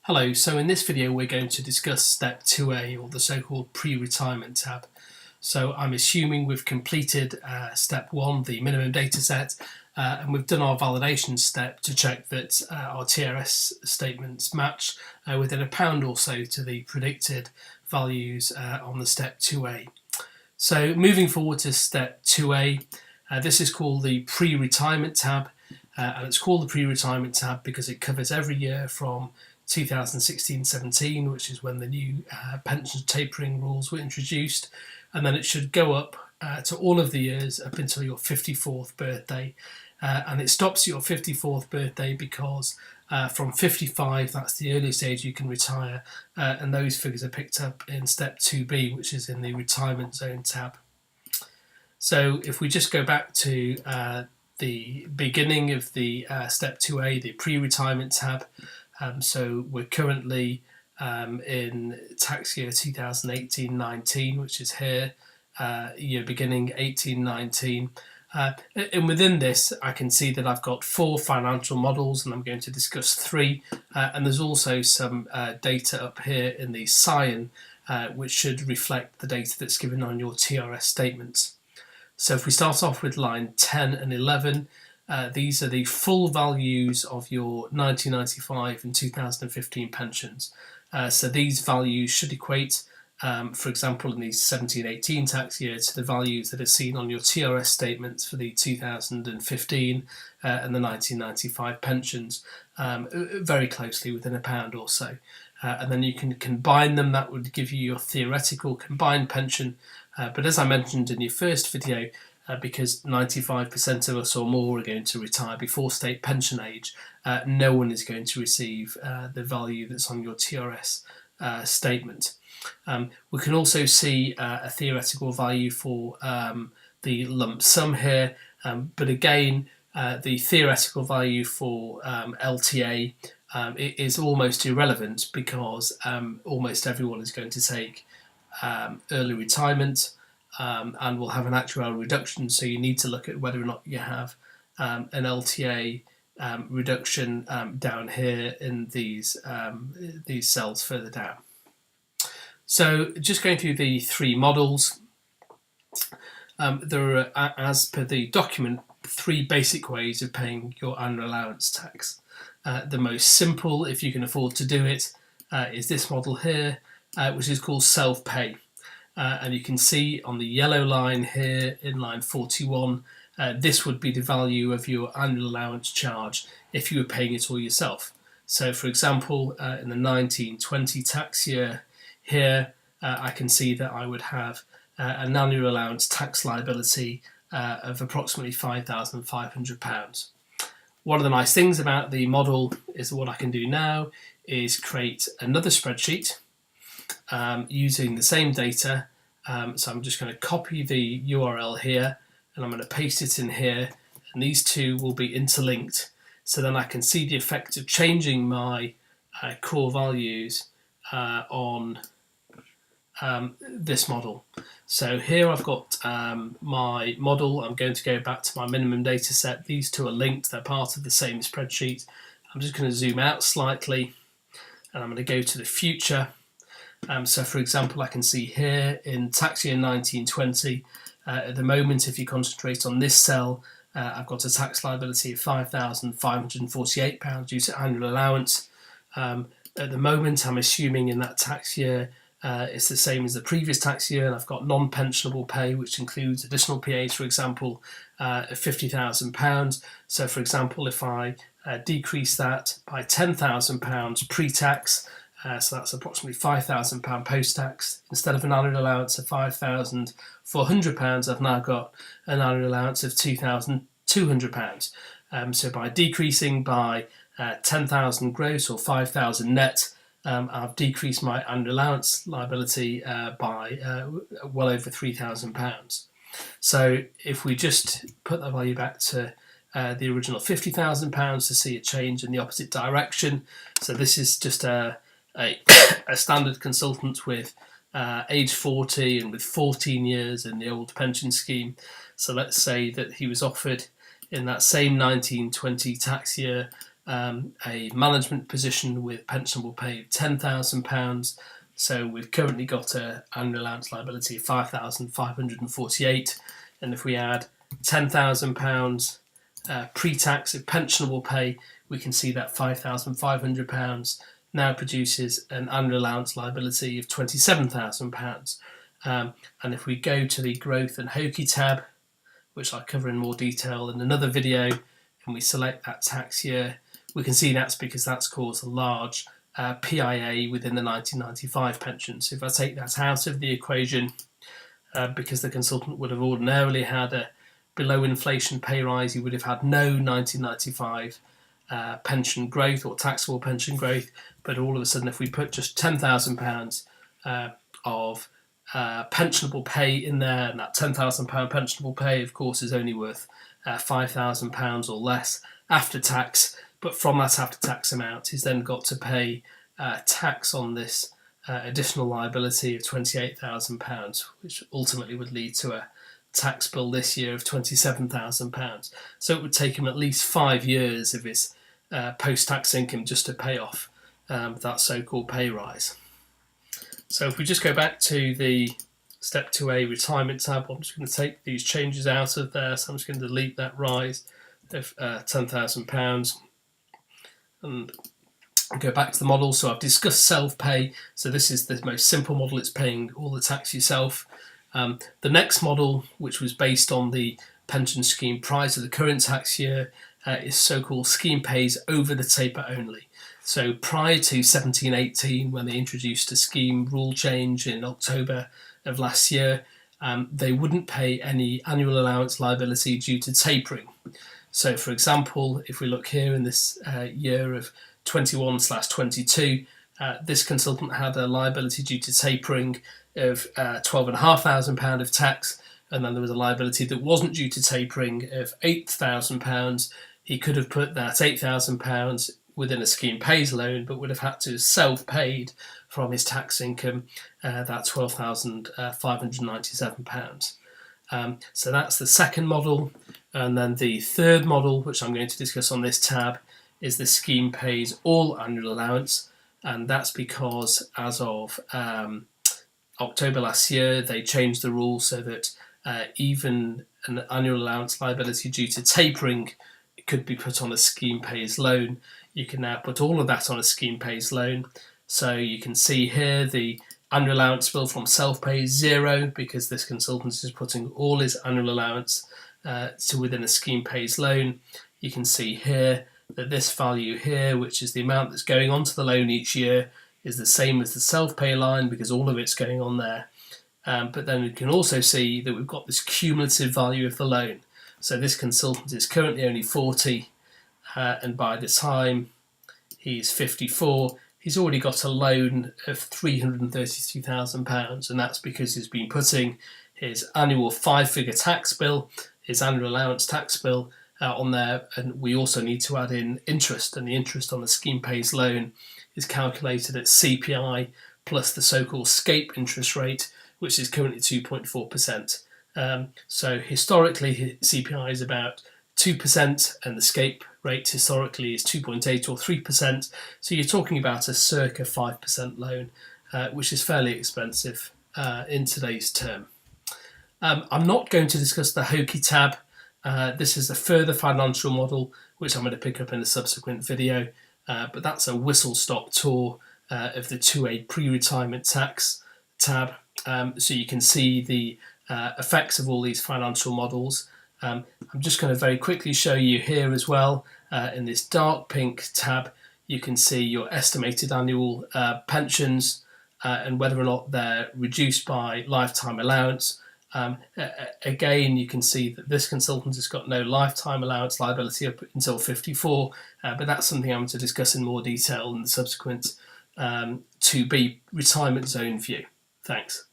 Hello, so in this video we're going to discuss step 2A, or the so-called pre-retirement tab. So I'm assuming we've completed step 1, the minimum data set, and we've done our validation step to check that our TRS statements match within £1 or so to the predicted values on the step 2A. So moving forward to step 2A, this is called the pre-retirement tab, and it's called the pre-retirement tab because it covers every year from 2016-17, which is when the new pension tapering rules were introduced, and then it should go up to all of the years up until your 54th birthday, and it stops at your 54th birthday because from 55, that's the earliest age you can retire, and those figures are picked up in step 2B, which is in the retirement zone tab. So if we just go back to the beginning of the step 2A, the pre-retirement tab, so we're currently in tax year 2018-19, which is here, year beginning 18-19. And within this, I can see that I've got 4 financial models, and I'm going to discuss 3. And there's also some data up here in the cyan, which should reflect the data that's given on your TRS statements. So if we start off with line 10 and 11, these are the full values of your 1995 and 2015 pensions. So these values should equate, for example, in the 17-18 tax year, to the values that are seen on your TRS statements for the 2015 and the 1995 pensions, very closely within £1 or so. And then you can combine them. That would give you your theoretical combined pension. But as I mentioned in your first video, because 95% of us or more are going to retire before state pension age, no one is going to receive the value that's on your TRS statement. We can also see a theoretical value for the lump sum here, but again, the theoretical value for LTA is almost irrelevant because almost everyone is going to take early retirement, and will have an actuarial reduction, so you need to look at whether or not you have an LTA reduction down here in these cells further down. So just going through the 3 models, there are, as per the document, 3 basic ways of paying your annual allowance tax. The most simple, if you can afford to do it, is this model here, which is called self-pay. And you can see on the yellow line here in line 41, this would be the value of your annual allowance charge if you were paying it all yourself. So for example, in the 1920 tax year here, I can see that I would have an annual allowance tax liability of approximately £5,500. One of the nice things about the model is what I can do now is create another spreadsheet using the same data. So I'm just going to copy the URL here, and I'm going to paste it in here, and these two will be interlinked. So then I can see the effect of changing my core values on this model. So here I've got my model. I'm going to go back to my minimum data set. These two are linked, they're part of the same spreadsheet. I'm just going to zoom out slightly, and I'm going to go to the future. So for example, I can see here in tax year 1920, at the moment, if you concentrate on this cell, I've got a tax liability of £5,548 due to annual allowance. At the moment, I'm assuming in that tax year, it's the same as the previous tax year, and I've got non-pensionable pay, which includes additional PAs, for example, of £50,000. So for example, if I decrease that by £10,000 pre-tax, so that's approximately £5,000 post-tax. Instead of an annual allowance of £5,400, I've now got an annual allowance of £2,200. So by decreasing by 10,000 gross or 5,000 net, I've decreased my annual allowance liability by well over £3,000. So if we just put that value back to the original £50,000 to see a change in the opposite direction. So this is just a standard consultant with age 40 and with 14 years in the old pension scheme. So let's say that he was offered in that same 1920 tax year a management position with pensionable pay of £10,000. So we've currently got an annual allowance liability of £5,548, and if we add £10,000 pre-tax of pensionable pay, we can see that £5,500 now produces an annual allowance liability of £27,000. And if we go to the growth and hokey tab, which I'll cover in more detail in another video, and we select that tax year, we can see that's because that's caused a large PIA within the 1995 pension. So if I take that out of the equation, because the consultant would have ordinarily had a below inflation pay rise, he would have had no 1995 pension growth or taxable pension growth. But all of a sudden, if we put just £10,000 of pensionable pay in there, and that £10,000 pensionable pay, of course, is only worth £5,000 or less after tax. But from that after tax amount, he's then got to pay tax on this additional liability of £28,000, which ultimately would lead to a tax bill this year of £27,000. So it would take him at least 5 years of his post-tax income just to pay off that so-called pay rise. So if we just go back to the Step 2A retirement tab, I'm just going to take these changes out of there. So I'm just going to delete that rise of £10,000 and go back to the model. So I've discussed self-pay. So this is the most simple model. It's paying all the tax yourself. The next model, which was based on the pension scheme prior to the current tax year, is so-called scheme pays over the taper only. So prior to 1718, when they introduced a scheme rule change in October of last year, they wouldn't pay any annual allowance liability due to tapering. So for example, if we look here in this year of 21/22, this consultant had a liability due to tapering of £12,500 of tax, and then there was a liability that wasn't due to tapering of £8,000. He could have put that £8,000 within a scheme pays loan, but would have had to self-paid from his tax income that £12,597. So that's the second model. And then the third model, which I'm going to discuss on this tab, is the scheme pays all annual allowance. And that's because as of October last year, they changed the rule so that even an annual allowance liability due to tapering could be put on a scheme pays loan. You can now put all of that on a scheme pays loan. So you can see here the annual allowance bill from self-pay is £0 because this consultant is putting all his annual allowance to within a scheme pays loan. You can see here that this value here, which is the amount that's going onto the loan each year, is the same as the self-pay line because all of it's going on there. But then you can also see that we've got this cumulative value of the loan. So this consultant is currently only 40, and by the time he's 54, he's already got a loan of £332,000, and that's because he's been putting his annual 5-figure tax bill, his annual allowance tax bill on there, and we also need to add in interest, and the interest on the scheme pays loan is calculated at CPI plus the so-called SCAPE interest rate, which is currently 2.4%. So historically, CPI is about 2%, and the SCAPE rate historically is 2.8 or 3%. So you're talking about a circa 5% loan, which is fairly expensive in today's term. I'm not going to discuss the hokey tab. This is a further financial model, which I'm going to pick up in a subsequent video. But that's a whistle-stop tour of the 2A pre-retirement tax tab. So you can see the effects of all these financial models. I'm just going to very quickly show you here as well. In this dark pink tab, you can see your estimated annual pensions and whether or not they're reduced by lifetime allowance. Again, you can see that this consultant has got no lifetime allowance liability up until 54, but that's something I'm going to discuss in more detail in the subsequent 2B retirement zone view. Thanks.